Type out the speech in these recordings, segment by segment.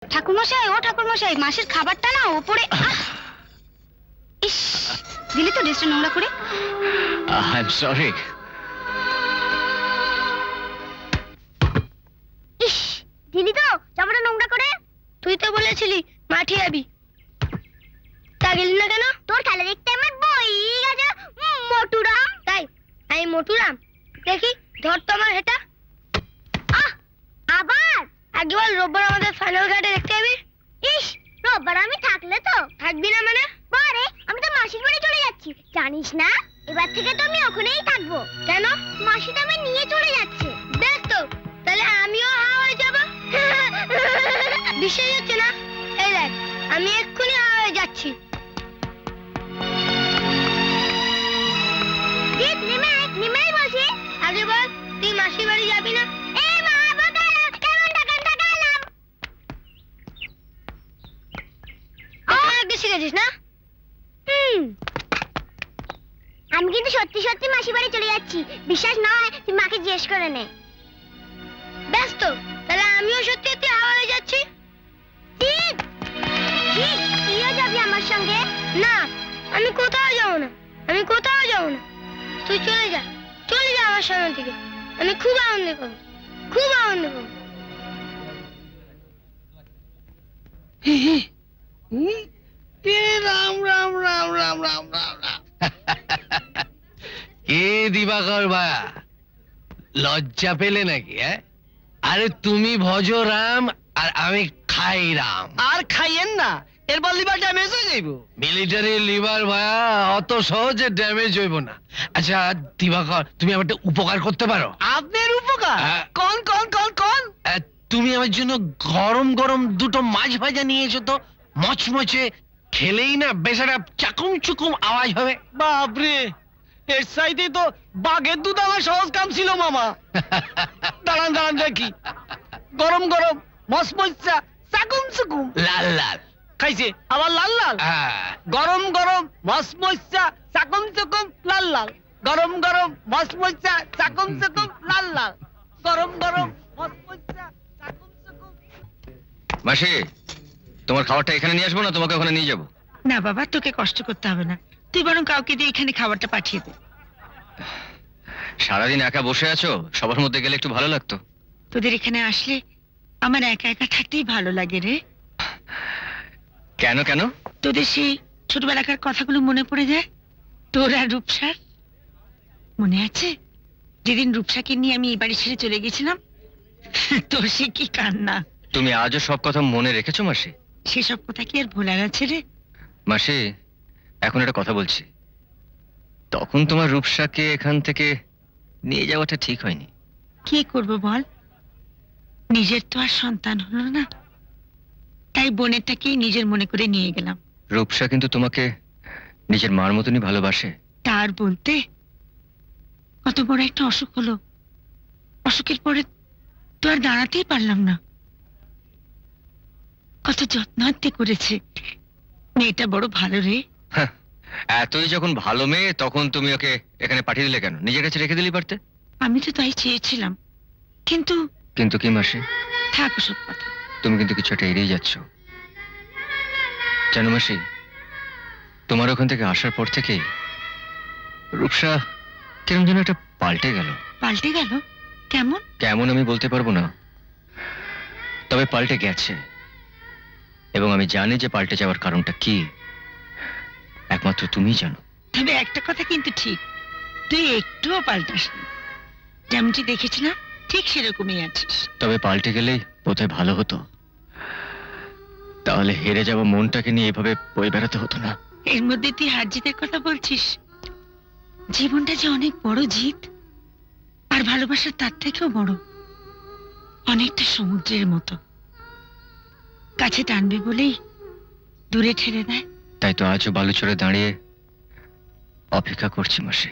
ঠাকুরমশাই, ও ঠাকুরমশাই, মাসের খাবারটা না ওপরে। ইস, দিলি তো ড্রেসটা নোংরা করে। I am sorry. ইস, দিলি তো জামাটা নোংরা করে। তুই তো বলেছিলি মাঠে যাবি, তা গেলি না কেন? তোর খেলা দেখতে আমার বই গেছে মোটুরাম। তাই আমি মোটুরাম? দেখি ধর তো আমার হেটা। আবার একবার রোববার আমাদের ফাইনাল ঘাটে দেখতে যাবি। ইস, রোববার আমি থাকলে তো। থাকবি না মানে? বারে, আমি তো মাসির বাড়ি চলে যাচ্ছি, জানিস না? এবার থেকে তো আমি ওখানেই থাকবো। কেন? মাসি তো আমি নিয়ে চলে যাচ্ছে। দেখ তো, তাহলে আমিও হা হয়ে যাব। বিশ্বাস হচ্ছে না? এই দেখ, আমি এক্ষুনি হা হয়ে যাচ্ছি। নেমেই বলছি। আগে বল, তুই মাসির বাড়ি যাবি না? শিখেছিস না? আমি কিন্তু সত্যি সত্যি মাসি বাড়ি চলে যাচ্ছি, বিশ্বাস না হয় তুই মাকে জিজ্ঞেস করে নে। ব্যস্ত, তাহলে আমিও সত্যি সত্যি হাওয়া হয়ে যাচ্ছি। তুইও যাবি আমার সঙ্গে? না, আমি কোথাও যাবো না, আমি কোথাও যাবো না। তুই চলে যা, চলে যা আমার সামনে থেকে। আমি খুব আনন্দ করবো, খুব আনন্দ করবো। রাম রাম রাম রাম রাম রাম রাম। কে দিবাকর ভায়া, লজ্জা পেলে নাকি? আরে তুমি ভজ রাম আর আমি খাই রাম। আর খাইয়েন না, এরপর লিভার ড্যামেজ হয়ে যাইব। মিলিটারি লিভার ভায়া অত সহজে ড্যামেজ হইব না। আচ্ছা দিবাকর, তুমি আমার একটা উপকার করতে পারো? আপনার উপকার? হ্যাঁ। কোন কোন কোন কোন? তুমি আমার জন্য গরম গরম দুটো মাছ ভাজা নিয়ে এসো তো, মচমচে, খেলেই না বেচারা চাকুম চুকুম আওয়াজ হবে। বাপরে, এর সাইডে তো বাঘের দুধ আমার সহজ কাম ছিল মামা। দাঁড়ান দাঁড়ান দেখি। গরম গরম মসমসা চাকুম চুকুম। লাল লাল খাইছে আবার লাল লাল। গরম গরম মসমসা চাকুম চুকুম লাল লাল। গরম গরম মসমসা চাকুম চুকুম লাল লাল। গরম গরম মসমসা চাকুম চুকুম। মাসি, তোমার খাবারটা এখানে নিয়ে আসবো না তোমাকে ওখানে নিয়ে যাবো? না বাবা, তোকে কষ্ট করতে হবে না, তুই বরং কাউকে দিয়ে এখানে খাবারটা পাঠিয়ে দে। সারাদিন একা বসে আছো, সবার মধ্যে গেলে একটু ভালো লাগতো। তোদের এখানে আসলে আমার একা একা থাকতেই ভালো লাগে রে। কেন কেন? তোদের সেই ছোটবেলাকার কথাগুলো মনে পড়ে যায়। তোর আর রূপসার মনে আছে যেদিন রূপসাকে নিয়ে আমি এই বাড়ি ছেড়ে চলে গেছিলাম? তোর সে কি কান্না! তুমি আজও সব কথা মনে রেখেছো মাসি? সেসব কথা কি আর ভোলার আছে রে? মাসি, এখন একটা কথা বলছি, তখন তোমার রূপসাকে এখান থেকে নিয়ে যাওয়াটা ঠিক হয়নি। কি করব বল, নিজের তো আর সন্তান হলো না, তাই বোনেরটাকেই নিজের মনে করে নিয়ে গেলাম। রূপসা কিন্তু তোমাকে নিজের মার মতনই ভালোবাসে। তার বলতে কত বড় একটা অসুখ হলো, অসুখের পরে তো আর দাঁড়াতেই পারলাম না। কত যত্নার্থে করেছে, মেয়েটা বড় ভালো রে। হ্যাঁ, এতই যখন ভালো মেয়ে তখন তুমি ওকে এখানে পাঠিয়ে দিলে কেন? নিজের কাছে রেখে দিলেই পারতে। আমি তো তাই চেয়েছিলাম, কিন্তু কিন্তু কি মাসি? থাক ওসব কথা। তুমি কিন্তু কিছু একটা এড়িয়ে যাচ্ছ। জানো মাসি, তোমার ওখান থেকে আসার পর থেকেই রূপসা কেমন যেন একটা পাল্টে গেল। পাল্টে গেল? কেমন? কেমন আমি বলতে পারবো না, তবে পাল্টে গেছে। এবং আমি জানি যে পাল্টে যাওয়ার কারণটা কি, একমাত্র তুমিই জানো। তবে একটা কথা কিন্তু ঠিক, তুই একটুও পাল্টাসনি, যেমনটি দেখেছিলাম ঠিক সেরকমই আছিস। তবে পাল্টে গেলেই বোধহয় ভালো হতো, তাহলে হেরে যাওয়া মনটাকে নিয়ে এভাবে বয়ে বেড়াতে হতো না। এর মধ্যে তুই হার জিতের কথা বলছিস? জীবনটা যে অনেক বড় জিত, আর ভালোবাসা তার থেকেও বড়, অনেকটা সমুদ্রের মতো, কাছে টানবে বলেই দূরে ঠেলে দেয়। তাই তো আজও বালুচরে দাঁড়িয়ে অপেক্ষা করছি মাসি।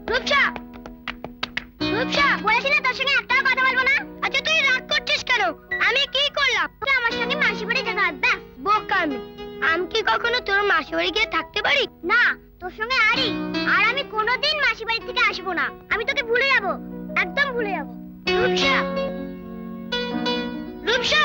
রূপসা, রূপসা, বলেছি না তোর সঙ্গে একটাও কথা বলবো না। আচ্ছা তুই রাগ করছিস কেন? আমি কি করলাম? তুই আমার সঙ্গে মাসি বাড়ি যেতে হবে, ব্যাস। বোকা আমি। আমি কি কখনো তোর মাসি বাড়ি গিয়ে থাকতে পারি? না, তোর সঙ্গে আরি। আর আমি কোনোদিন মাসি বাড়ি থেকে আসবো না। আমি তোকে ভুলে যাবো, একদম ভুলে যাবো। রূপসা, রূপসা।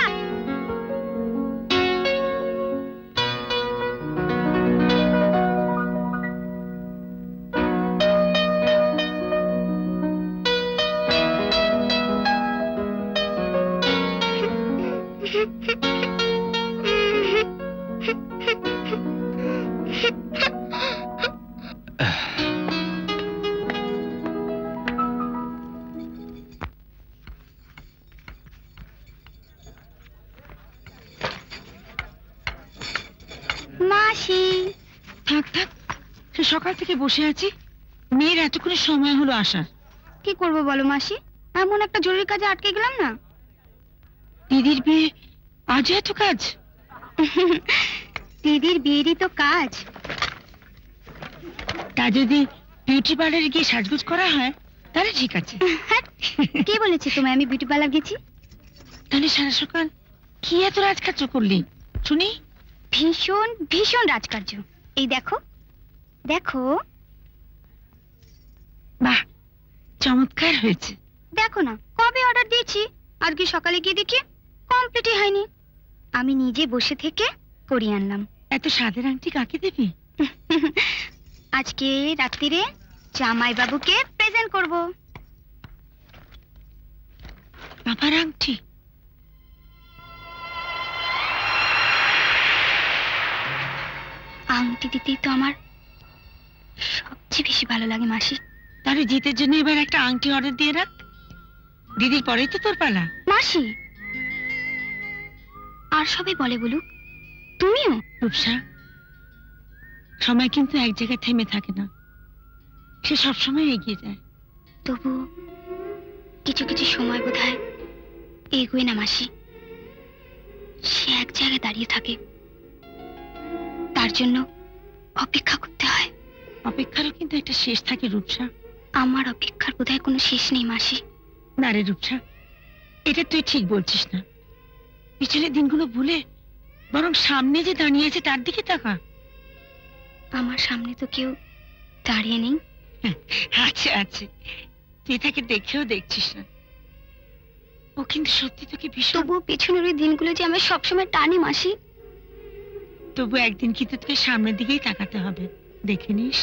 মাসি, থাক থাক, সে সকাল থেকে বসে আছি, মেয়ের এতক্ষণ সময় হলো আসার। কি করবো বলো মাসি, এমন একটা জরুরি কাজে আটকে গেলাম না। দিদির বিয়ে, আজ এত কাজ? দিদির বিয়েরই তো কাজ। তা যদি বিউটি পার্লারে গিয়ে সাজগোজ করা হয় তাহলে ঠিক আছে। কে বলেছে তোমায় আমি বিউটি পার্লার গেছি? তাহলে সারা সকাল কি এত রাজকার্য করলি শুনি? ভীষণ ভীষণ রাজকার্য। এই দেখো, দেখো, বাহ, চমৎকার হয়েছে। দেখো না, কবে অর্ডার দিয়েছি, আজকে সকালে গিয়ে দেখি কমপ্লিটই হয়নি। আমি নিজে বসে থেকে করিয়ে আনলাম। এত সাদের আংটি কাকে দেবি? আজকে রাত্রিরে জামাই বাবুকে প্রেজেন্ট করব। বাবার আংটি? আংটি দিতেই তো আমার সবচেয়ে বেশি ভালো লাগে মাসি। তাহলে জিতের জন্য এবার একটা আংটি অর্ডার দিয়ে রাখ, দিদির পরেই তো তোর পালা। মাসি, আর সবাই বলে বলুক, তুমিও। রূপসা, সময় কিন্তু এক জায়গায় থেমে থাকে না, সে সবসময় এগিয়ে যায়। তবু কিছু কিছু সময় বোধহয় এগোয় না মাসি, সে এক জায়গায় দাঁড়িয়ে থাকে। তার জন্য অপেক্ষা করতে হয়। অপেক্ষারও কিন্তু একটা শেষ থাকে রূপসা। আমার অপেক্ষার বোধহয় কোনো শেষ নেই মাসি। না রে রূপসা, এটা তুই ঠিক বলছিস না। পিছনের দিনগুলো ভুলে বরং সামনে যে দাঁড়িয়ে আছে তার দিকে তাকা। আমার সামনে তো কেউ দাঁড়িয়ে নেই। আছে আছে, তুই তাকে দেখেও দেখছিস না। ও কিন্তু সত্যি তোকে ভীষণ। তবু পেছনের ওই দিনগুলো যে আমি সবসময় টানি মাসি। তবু একদিন কিন্তু তোকে সামনের দিকেই তাকাতে হবে, দেখে নিস।